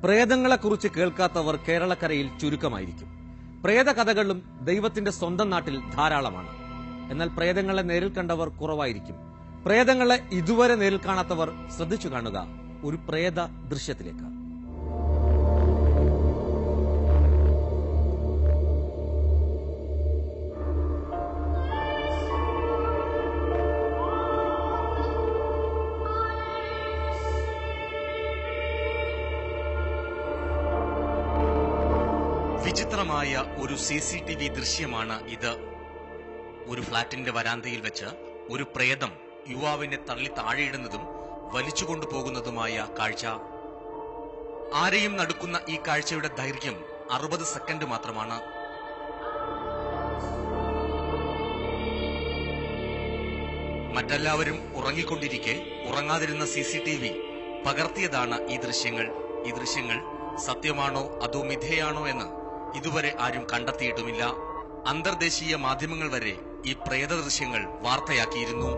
പ്രേതങ്ങളെക്കുറിച്ച് കേൾക്കാത്തവർ കേരളക്കരയിൽ ചുരുക്കമായിരിക്കും. പ്രേതകഥകളും ദൈവത്തിന്റെ സ്വന്തം നാട്ടിൽ ധാരാളമാണ്. എന്നാൽ പ്രേതങ്ങളെ നേരിൽ കണ്ടവർ കുറവായിരിക്കും. പ്രേതങ്ങളെ ഇതുവരെ നേരിൽ കാണാത്തവർ ശ്രദ്ധിച്ചു കാണുക ഒരു പ്രേത ദൃശ്യത്തിലേക്ക്. വിചിത്രമായ ഒരു CCTV ദൃശ്യമാണ് ഇത്. ഒരു ഫ്ളാറ്റിന്റെ വരാന്തയിൽ വെച്ച് ഒരു പ്രേതം യുവാവിനെ തള്ളി താഴെയിടുന്നതും വലിച്ചുകൊണ്ടുപോകുന്നതുമായ കാഴ്ച. ആരെയും നടുക്കുന്ന ഈ കാഴ്ചയുടെ ദൈർഘ്യം 60 സെക്കൻഡ് മാത്രമാണ്. മറ്റെല്ലാവരും ഉറങ്ങിക്കൊണ്ടിരിക്കെ ഉറങ്ങാതിരുന്ന CCTV പകർത്തിയതാണ് ഈ ദൃശ്യങ്ങൾ. ഈ ദൃശ്യങ്ങൾ സത്യമാണോ അതോ മിഥ്യയാണോ എന്ന് ഇതുവരെ ആരും കണ്ടെത്തിയിട്ടുമില്ല. അന്തർദേശീയ മാധ്യമങ്ങൾ വരെ ഈ പ്രേത ദൃശ്യങ്ങൾ വാർത്തയാക്കിയിരുന്നു.